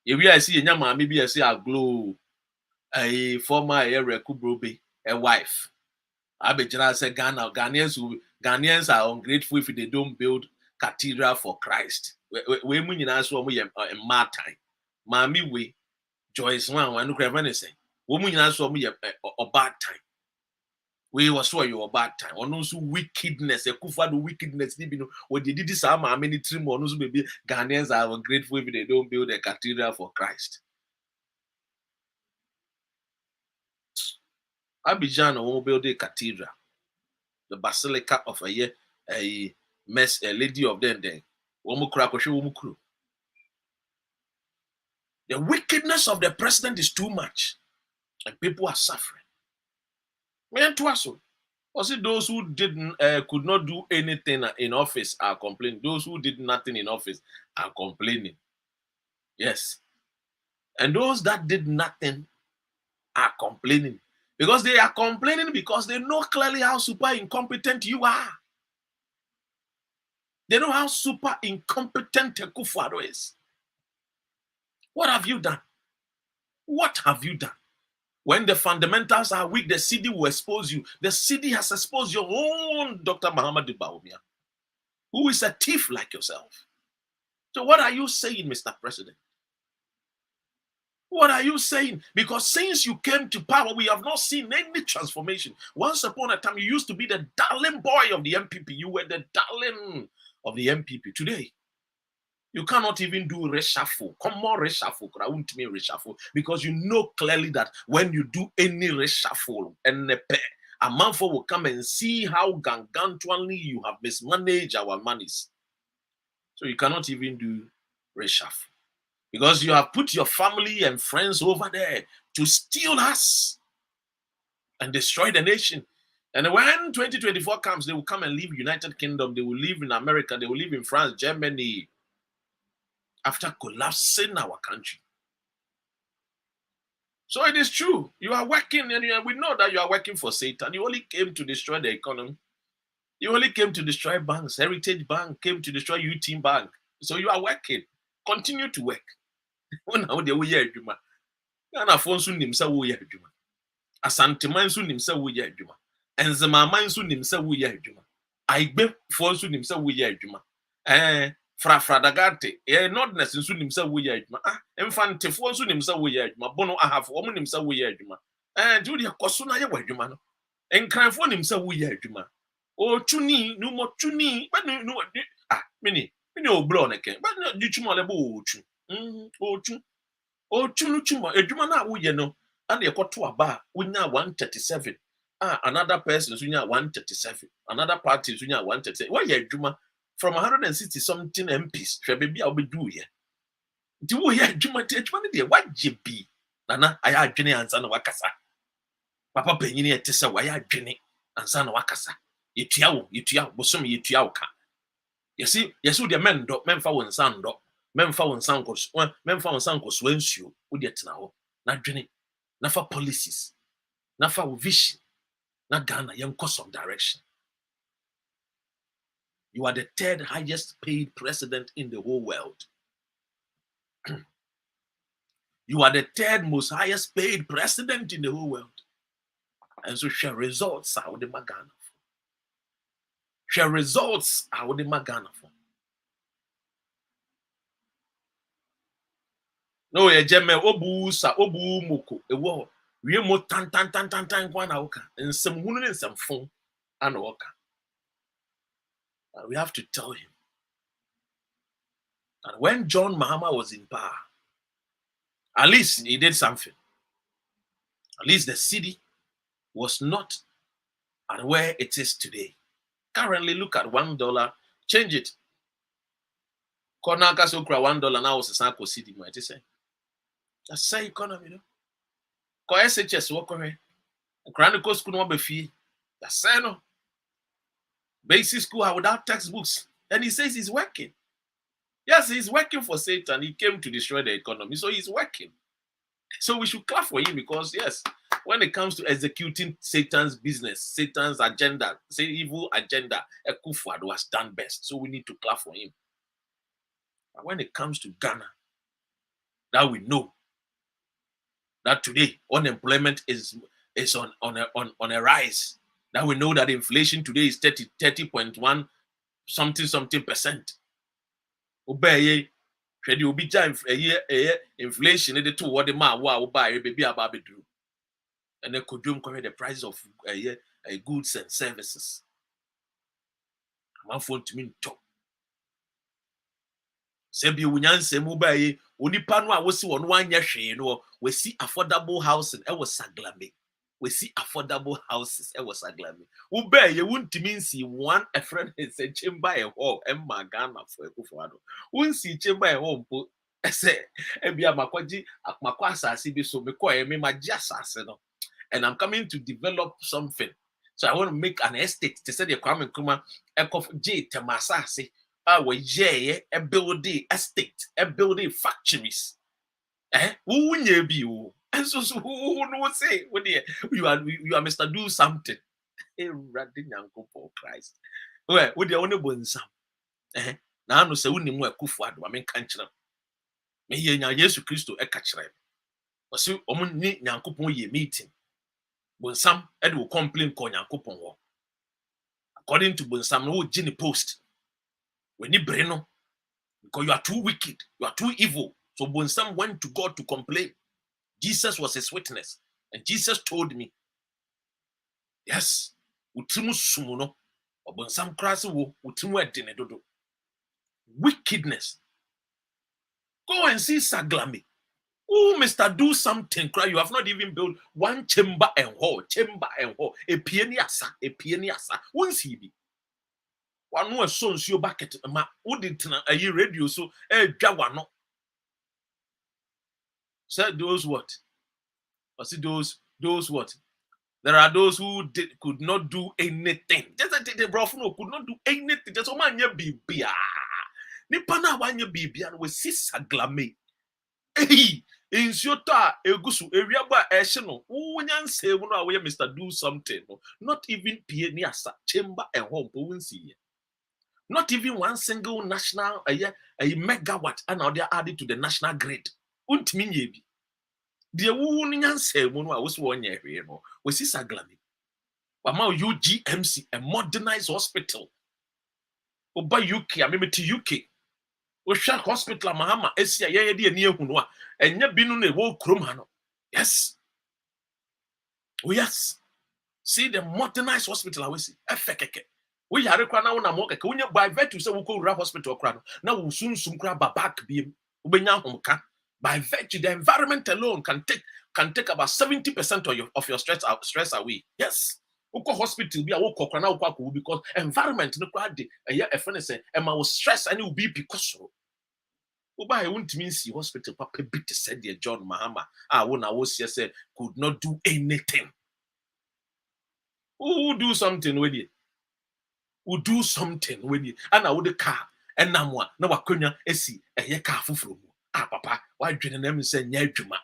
[SPEAKER 5] if I see a maybe I see a glow, a former area Kubrobe, a wife. I bet you say Ghanaians are ungrateful if they don't build cathedral for Christ. We mean answer we a martyr. Mami we Joyce one who say. Woman answer me a bad time. We was so you a bad time. On also wickedness, a Akufo-Addo wickedness. What they did this many trim on also maybe Ghanaians are ungrateful if they don't build a cathedral for Christ. Abidjan will build a cathedral. The basilica of a lady of them then. The wickedness of the president is too much, and people are suffering. Was it those who didn't could not do anything in office are complaining? Those who did nothing in office are complaining. Yes, and those that did nothing are complaining because they are complaining because they know clearly how super incompetent you are. They know how super incompetent Akufo-Addo is. What have you done? What have you done? When the fundamentals are weak, the city will expose you. The city has exposed your own Dr. Muhammad Bawumia, who is a thief like yourself. So what are you saying, Mr. President? What are you saying? Because since you came to power, we have not seen any transformation. Once upon a time, you used to be the darling boy of the MPP. You were the darling of the MPP. Today, You cannot even do reshuffle. Come on, reshuffle. I won't mean reshuffle because you know clearly that when you do any reshuffle, and a month will come and see how gargantuanly you have mismanaged our monies. So you cannot even do reshuffle because you have put your family and friends over there to steal us and destroy the nation. And when 2024 comes, they will come and live United Kingdom. They will live in America. They will live in France, Germany, after collapsing our country. So it is true. You are working, and we know that you are working for Satan. You only came to destroy the economy. You only came to destroy banks. Heritage Bank came to destroy UT Bank. So you are working. Continue to work. Now they will hear you, man. And a phone soon himself will hear you, man. Asante man soon himself will hear you, man. And the man soon himself will hear you, man. I be for soon himself will hear you, man. Fradagate, not necessarily himself we are, infant for soon himself we are, bono I have woman himself we are, and do the cosuna you man, and cry for himself we are, oh, chuni, no more chuni, but no, many blown again, but not do chumalebu, oh, chunu, a jumana, we know, and they got to a bar, we now 137. Another person is 137, another party is 137. Why are Juma? From 160 something MPs, baby, I'll be doing here. Do we hear Juma? What JP? Nana, I had Jenny and San Wakasa. Papa Penny at Tessa, why are Jenny and San Wakasa? Yetiao, Bosom Yetiauka. You see, yes, with the men found San dog, men found Sankos, men found Sankos wins you with yet now. Not Jenny, not for policies, not for vision, not Ghana, young course of direction. You are the third highest paid president in the whole world. You are the third most highest paid president in the whole world. And so share results are the Magana. Share results are the Magana. No, a gemme obu sa obu moko. A war. We mo tan one oka. And some woman and some phone and oka. We have to tell him. And when John Mahama was in power, at least he did something. At least the city was not at where it is today. Currently, look at $1. Change it. Konaka sokra $1 now is a sanko city, might say. Just say economy, no. Ko SHS work on it. Chronicle school no be fee. That's say no. Basic school without textbooks. And he says he's working. Yes, he's working for Satan. He came to destroy the economy. So he's working. So we should clap for him because, yes, when it comes to executing Satan's business, Satan's agenda, say evil agenda, Akufo-Addo has done best. So we need to clap for him. But when it comes to Ghana, that we know that today unemployment is on a rise. That we know that inflation today is 30.1 something percent. Obey Shady will be inflation the two what the man will buy baby about bedroom. And then could you the price of goods and services. I'm phone to me talk. Sebi unyan se mobile onipa no a wo si wono anya hwe no we see affordable housing e was saglame. We see affordable houses e was saglame. Wo ba ye wuntimi nsi one a friend is a chamber e ho e magana for Akufo-Addo. Wunsi chamber e ho mpo say e bia makwaji akmakwa asase bi so me ko e me magye asase no. And I'm coming to develop something. So I want to make an estate to say the Kwame Nkrumah Ekof J Temasase. A building estate, a building factories. Who will be you? And so who will say when you are Mr. Do something? Radin Uncle for Christ. Well, with the only one some. Now no say we more Akufo-Addo. I mean country. Me here nya Yesu Christo e catch them. Osi omuni Nyankopon ye meeting. Bonsam e dey complain ko Nyankopon wo. According to Bonsam no Jenny post. When you brain no, because you are too wicked, you are too evil. So when some went to God to complain, Jesus was his witness. And Jesus told me, yes, utimu sumuno, or when some crass wo utimu edinedodo. Wickedness Go and see Saglami. Oh, Mr. Do something, cry. You have not even built one chamber and hall. A pianiasa, a pianiasa. One CB. One more sons your bucket, ma wouldn't a year radio so Jawano. Said those what? I see those what? There are those who could not do anything. Just that the Brofno could not do anything. Just a man, you be. Nipana one you be and we see Saglami. Hey, in Shota, Egusu, Eriaba, Eshino, Unyan say, away, Mr. Do something. Not even Pianiasa, chamber and home, see. Not even one single national, a megawatt, and now they are added to the national grid. Unt mean ye. The Unyan say, Mono, I was 1 year, we see Saglami. But now UGMC, a modernized hospital. Oba UK, I mean to UK. Osha hospital Mahama Esia ye near Hunwa and ye binu ne wo kromano. Yes. Oh yes. See the modernized hospital I will see. Efekeke. We are na una moke when you by virtue say we go hospital krano. Now we soon kra back beam. Ubenya homka. By virtue the environment alone can take about 70% of your stress away. Yes. Uko hospital be a woko krana ukwa because environment no kwa de a friend say e ma stress and will be because Uba I won't mean see hospital papa bit said the John Mahama. When I was here said could not do anything. Who do something with it? Who do something with it? And I would the car and namwa na wakonya esi ye car from papa why didn't them say nyajuma?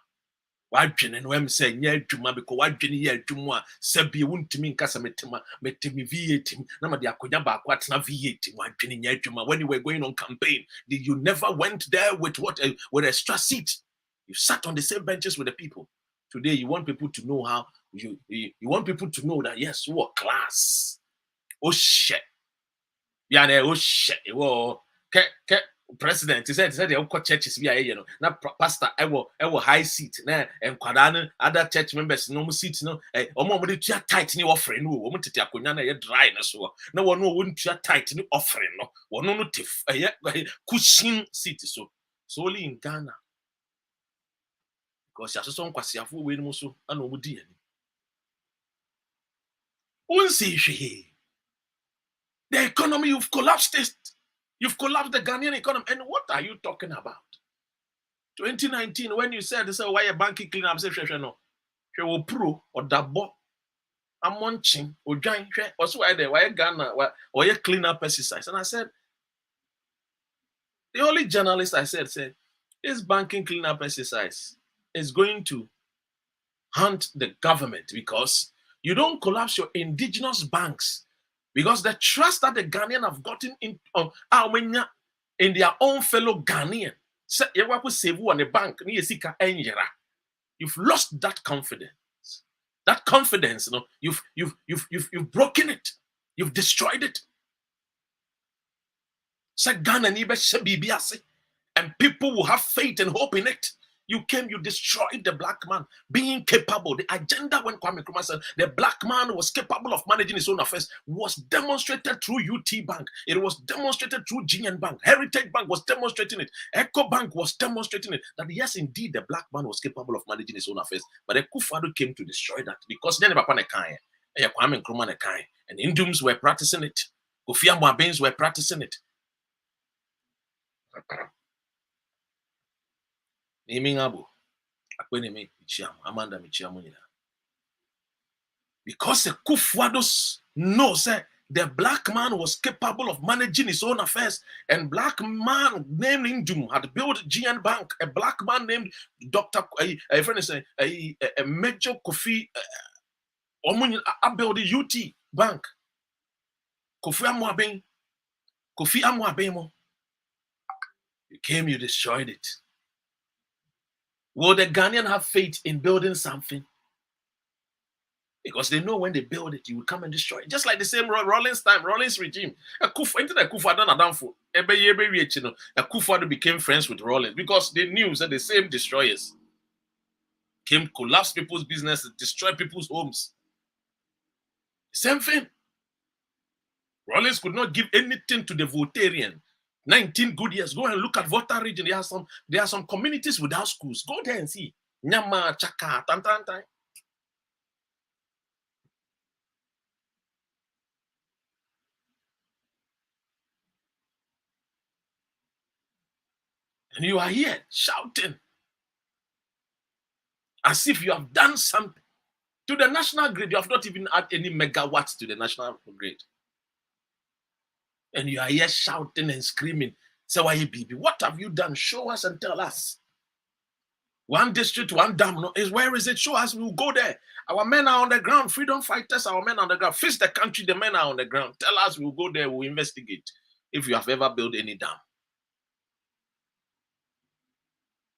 [SPEAKER 5] Why didn't them say nyajuma because why didn't ye jumwa sabi won't mean casametema metemi V8 nama de akonya ba kwatna V8 why didn't nyajuma when you were going on campaign did you never went there with with extra seat? You sat on the same benches with the people. Today you want people to know how you want people to know that yes, you are class. Oh shit. Yeah, oh shit. Well, president, he said the uncle churches be a na pastor I will high seat na and kwadano other church members no seat no omo mo de tua tight ni offering no omo tete akonya na ye dry na so na wono won tua tight ni offering no wono no tif cushion seat so only in Ghana because ya so nkwasiafo we no so ana omo di ani unsi hwe the economy you've collapsed it. You've collapsed the Ghanaian economy. And what are you talking about? 2019, when you said, why a banking clean up, say, no, she will pro or dabo, I'm munching, or giant, or so why Ghana, or you clean up exercise. And I said, the only journalist I said, this banking clean up exercise is going to hunt the government because you don't collapse your indigenous banks. Because the trust that the Ghanaian have gotten in their own fellow Ghanaian, you've lost that confidence. That confidence, you've broken it. You've destroyed it. And people will have faith and hope in it. You destroyed the black man being capable. The agenda when Kwame Nkrumah said the black man was capable of managing his own affairs was demonstrated through UT Bank. It was demonstrated through GN Bank. Heritage Bank was demonstrating it. Eco Bank was demonstrating it. That yes, indeed, the black man was capable of managing his own affairs. But Akufo-Addo came to destroy that because then Kwame Nkrumah and Indums were practicing it. Kofi Amwabins were practicing it. Naming Abu, Amanda Michiamunina. Because Akufo-Addo knows that the black man was capable of managing his own affairs, and black man named Indum had built GN Bank. A black man named Dr. A Major Kofi built the UT Bank. Kofi Amwabin. You came, you destroyed it. Will the Ghanaian have faith in building something? Because they know when they build it, you will come and destroy it. Just like the same Rawlings regime. Akufo-Addo became friends with Rawlings because they knew that the same destroyers came, collapse people's businesses, destroy people's homes. Same thing. Rawlings could not give anything to the Voltarian 19 good years. Go and look at Volta region. There are some communities without schools. Go there and see. Nyama, Chaka, Tantantai. And you are here shouting as if you have done something. To the national grid, you have not even added any megawatts to the national grid. And you are here shouting and screaming. Say, why baby? What have you done? Show us and tell us. One district, one dam. No, where is it? Show us. We will go there. Our men are on the ground. Freedom fighters, our men are on the ground. Face the country, the men are on the ground. Tell us, we will go there. We'll investigate if you have ever built any dam.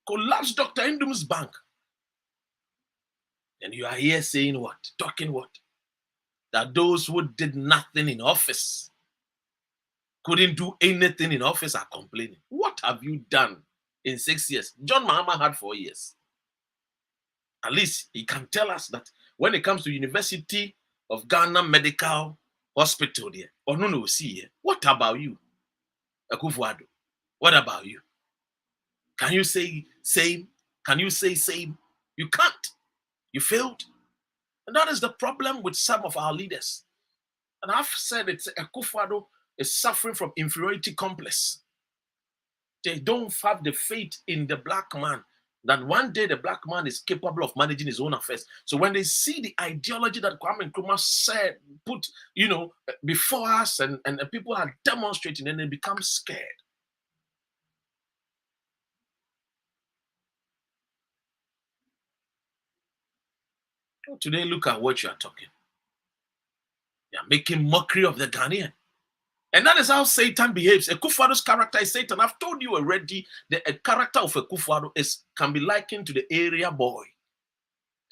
[SPEAKER 5] Collapse Dr. Indum's bank. And you are here saying what? Talking what? That those who did nothing in office, couldn't do anything in office, are complaining. What have you done in 6 years? John Mahama had 4 years. At least he can tell us that when it comes to University of Ghana Medical Hospital there, or no, see here. What about you, Akufo-Addo? What about you? Can you say same? Can you say same? You can't. You failed. And that is the problem with some of our leaders. And I've said it's Akufo-Addo is suffering from inferiority complex. They don't have the faith in the black man that one day the black man is capable of managing his own affairs. So when they see the ideology that Kwame Nkrumah said, put, before us and people are demonstrating, and they become scared. Today, look at what you are talking. You are making mockery of the Ghanaian. And that is how Satan behaves. Akufo-Addo's character is Satan. I've told you already that a character of Akufo-Addo can be likened to the area boy.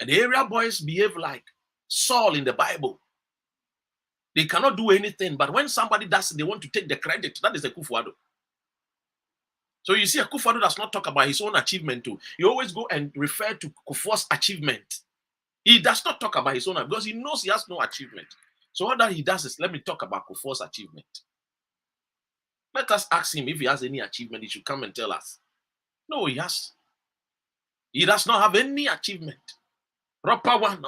[SPEAKER 5] And the area boys behave like Saul in the Bible. They cannot do anything, but when somebody does it, they want to take the credit. That is Akufo-Addo. So you see, Akufo-Addo does not talk about his own achievement too. He always go and refer to Kufuor's achievement. He does not talk about his own because he knows he has no achievement. So what that he does is, let me talk about Kufuor's achievement. Let us ask him if he has any achievement. He should come and tell us. No, he has. He does not have any achievement. Proper one,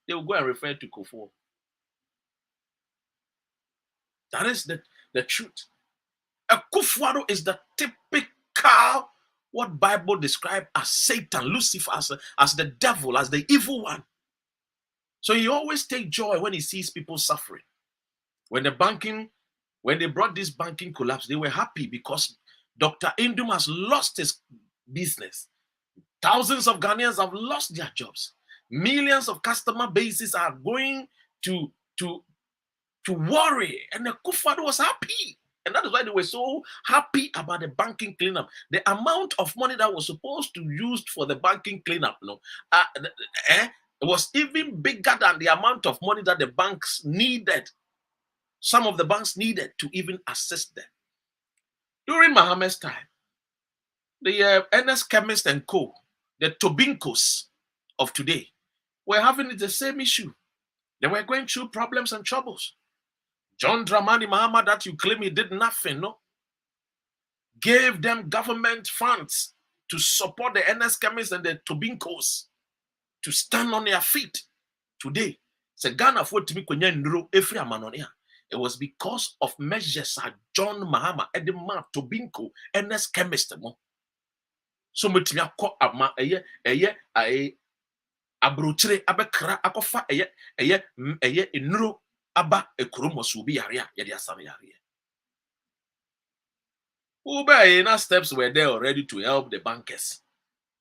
[SPEAKER 5] they will go and refer to Kufuor. That is the truth. Akufo-Addo is the typical, what Bible describes as Satan, Lucifer, as the devil, as the evil one. So he always takes joy when he sees people suffering. When they brought this banking collapse, they were happy because Dr. Indum has lost his business. Thousands of Ghanaians have lost their jobs. Millions of customer bases are going to worry. And Akufo-Addo was happy. And that is why they were so happy about the banking cleanup. The amount of money that was supposed to be used for the banking cleanup, it was even bigger than the amount of money that the banks needed. Some of the banks needed to even assist them. During Mohammed's time, the NS Chemist and Co., the Tobinkos of today, were having the same issue. They were going through problems and troubles. John Dramani Mahama, that you claim he did nothing, gave them government funds to support the NS Chemists and the Tobinkos to stand on their feet today. It was because of measures at John Mahama, Edema, Tobinko, NS Chemist. So much ama abrochire abekra akofa enuro aba ekromosu bi yare ya de asam yare. Uba steps were there already to help the bankers.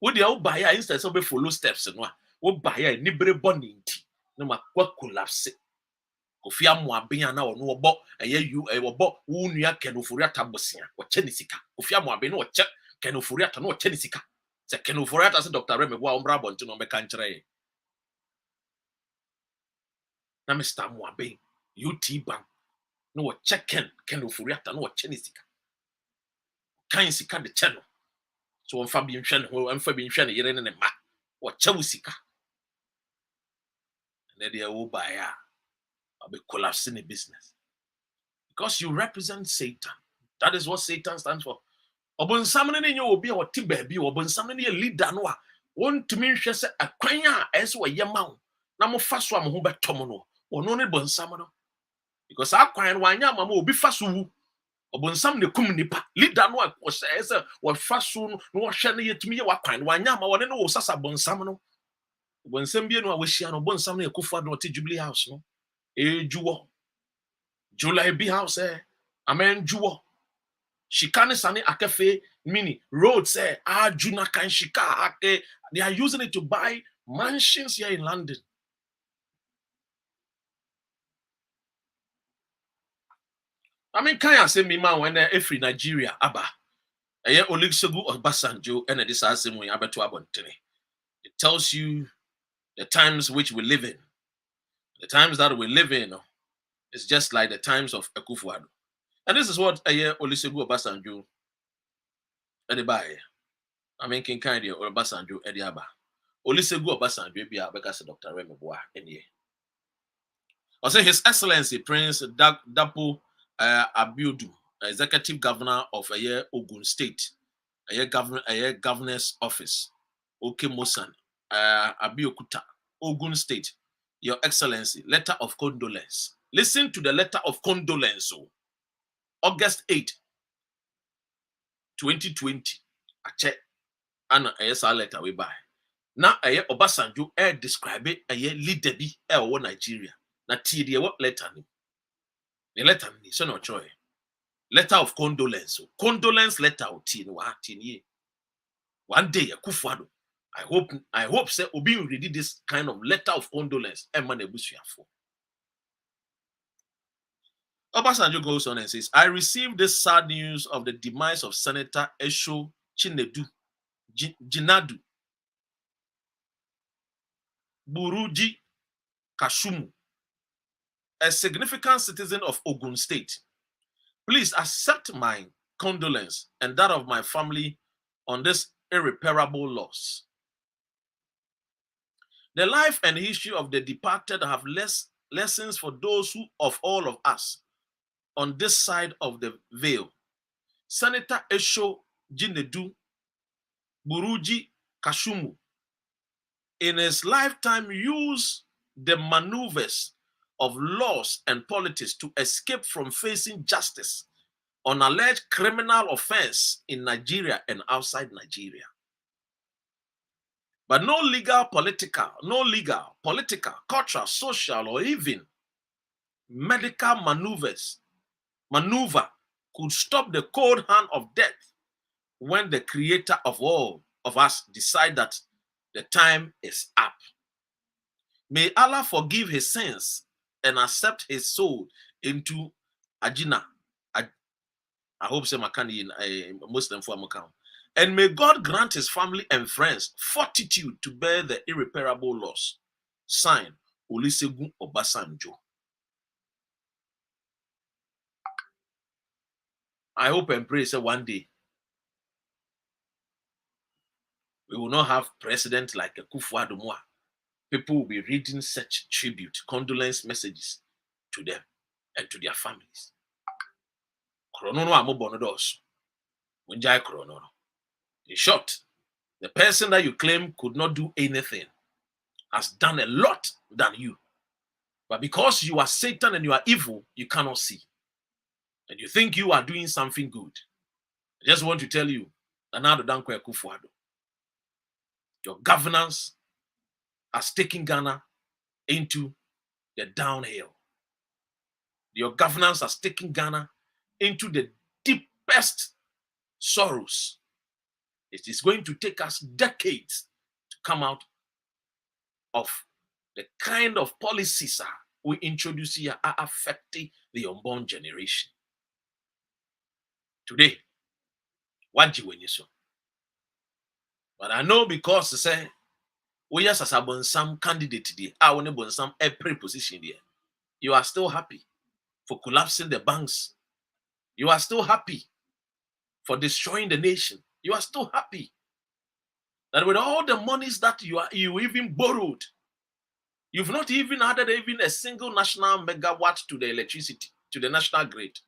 [SPEAKER 5] Would you buy instead of follow steps no? Wo buy a nibre boni nti no ma collapse. Kofi Amoaben na ono obo you obo wo nua kenofori atabosia wo che nisika. Kofi Amoaben no wo che kenofori ata no wo che nisika. Se kenofori ata se Dr. Remy wo ombra bonto no meka nkyere. Na Mr. Amoaben UT Bank no wo che kenofori ata no wo che nisika. Kan sika de che no. So on fa bi nhwe no on fa bi nhwe ne yere ne ma. Wo che wo sika. Na dia wo ba ya be collapsing the business because you represent Satan. That is what Satan stands for. Obonsam no nye obi a ɔte baabi, obonsam no nye leader no a wontumi nhwɛ sɛ akwan a ɛsɛ wɔyɛ ma wo na mo fa so a mo ho bɛtɔ mo no. Ɔno ne bonsam no. Because akwan no wanya ama mo obi fa so wu. Obonsam ne kum nipa. Leader no a ɔhyɛ sɛ wɔfa so no wɔhwɛ no yɛtumi yɛ wakwan no wanya ama wɔne no wo sasa bonsam no. Bonsam bi no a wɔhyia no bonsam no Akufo-Addo ɔte Jubilee House no. Juwo. July B House amen juwo. Shikane sane akefe mini road say juna kan shika ake. They are using it to buy mansions here in London. I mean, can you say me man when every Nigeria aba? Olusegun Obasanjo and this asem we abeto abontene. It tells you the times which we live in. The times that we live in is just like the times of Akufo-Addo. And this is what Olusegun Obasanjo edibaye. I mean, King Kandi Obasanjo ediaba. Olusegun Obasanjo ebia beka se Dr. Remeboa enye. I say His Excellency Prince Dapo Abiodun, Executive Governor of Ogun State, Governor's Office, Okemosan, Abiokuta, Ogun State. Your Excellency, letter of condolence. Listen to the letter of condolence. August 8, 2020. I check. And a letter we buy. Now Obasanjo describe it leader be Nigeria. Na TD what letter ni? The letter ni so no choice. Letter of condolence. Condolence letter o tin wa tin ye. One day Akufo-Addo. I hope say Obi will read this kind of letter of condolence. Obasanjo goes on and says, I received this sad news of the demise of Senator Esho Jinadu Buruji Kashumu, a significant citizen of Ogun State. Please accept my condolence and that of my family on this irreparable loss. The life and history of the departed have lessons for those of all of us on this side of the veil. Senator Esho Jinedu Buruji Kashumu, in his lifetime, used the maneuvers of laws and politics to escape from facing justice on alleged criminal offense in Nigeria and outside Nigeria. But no legal, political, cultural, social, or even medical maneuver could stop the cold hand of death when the creator of all of us decide that the time is up. May Allah forgive his sins and accept his soul into Ajina. I hope some can in a Muslim form account. And may God grant his family and friends fortitude to bear the irreparable loss. Signed, Olusegun Obasanjo. I hope and pray that one day we will not have president like Akufo-Addo. People will be reading such tribute, condolence messages to them and to their families. In short, the person that you claim could not do anything has done a lot than you. But because you are Satan and you are evil, you cannot see. And you think you are doing something good. I just want to tell you, Akufo-Addo, your governance has taken Ghana into the downhill. Your governance has taken Ghana into the deepest sorrows. It is going to take us decades to come out of the kind of policies we introduce here are affecting the unborn generation. Today, what do you so? But I know because say we as some candidate today, I want to some every position there. You are still happy for collapsing the banks. You are still happy for destroying the nation. You are still happy that with all the monies that you even borrowed, you've not even added even a single national megawatt to the electricity, to the national grid.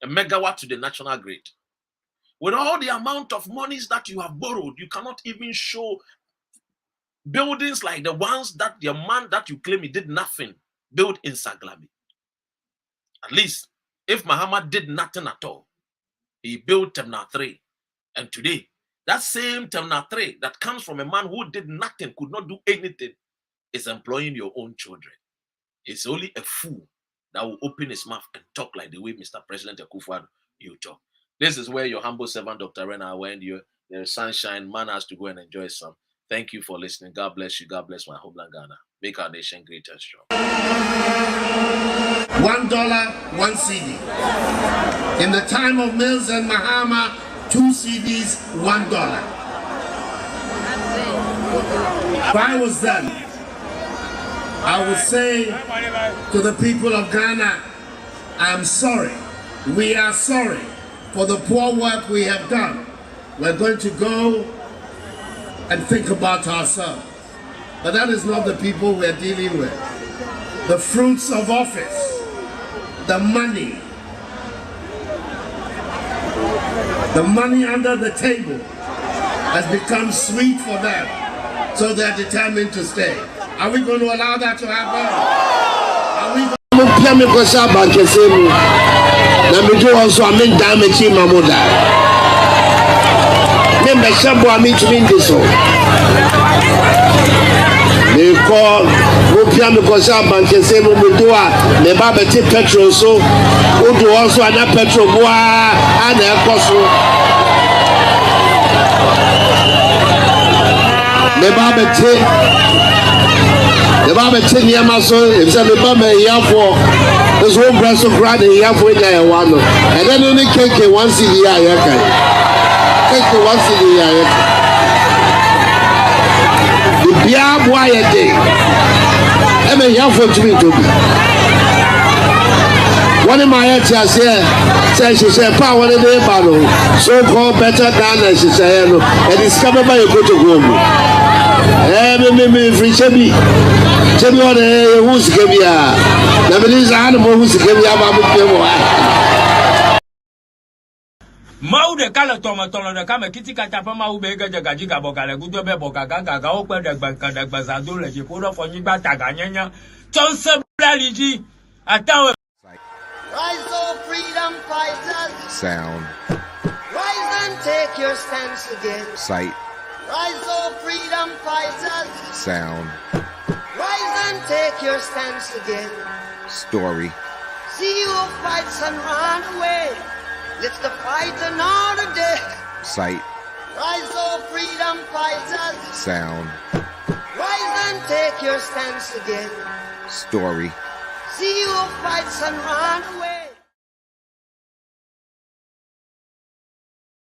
[SPEAKER 5] a megawatt to the national grid. With all the amount of monies that you have borrowed, you cannot even show buildings like the ones that the man that you claim he did nothing built in Saglabi. At least, if Muhammad did nothing at all, he built Terminal 3. And today, that same Terminal 3 that comes from a man who did nothing, could not do anything, is employing your own children. It's only a fool that will open his mouth and talk like the way Mr. President Akufo-Addo you talk. This is where your humble servant, Dr. Rena, when there's sunshine, man has to go and enjoy some. Thank you for listening. God bless you. God bless my homeland, Ghana. Make our nation great and strong.
[SPEAKER 1] $1, 1 CD. In the time of Mills and Mahama, 2 CDs, $1. If I was them, I would say to the people of Ghana, I'm sorry. We are sorry for the poor work we have done. We're going to go and think about ourselves. But that is not the people we're dealing with. The fruits of office, the money under the table has become sweet for them, so they're determined to stay. Are we going to allow that to happen? Are we going to petrol so also petrol the Bible tell you so if say the Bible here for this whole breast of grad here for one and then only cake 1 CD here cake 1 CD here the bia boy day e me here for to be one of my heads say she said power the day balo so called better than she say no and discover by you go to go me free chebi on who's gabia na belize animal who's gabia ba
[SPEAKER 3] Mau de kala toma de kama kiti katapa mau bega jaga jiga bokale gudo be bokaga gaga okwe de gbanka gbazado le jipodo fo nyigba taganyanya tonse blaliji atawe.
[SPEAKER 6] Rise up, freedom fighters.
[SPEAKER 7] Sound.
[SPEAKER 6] Rise and take your stance again.
[SPEAKER 7] Sight.
[SPEAKER 6] Rise up, freedom fighters.
[SPEAKER 7] Sound.
[SPEAKER 6] Rise and take your stance again.
[SPEAKER 7] Story.
[SPEAKER 6] See who fights and run away. Let's the fight another day.
[SPEAKER 7] Sight.
[SPEAKER 6] Rise up, freedom fighters.
[SPEAKER 7] Sound.
[SPEAKER 6] Rise and take your stance again.
[SPEAKER 7] Story.
[SPEAKER 6] See who fights and run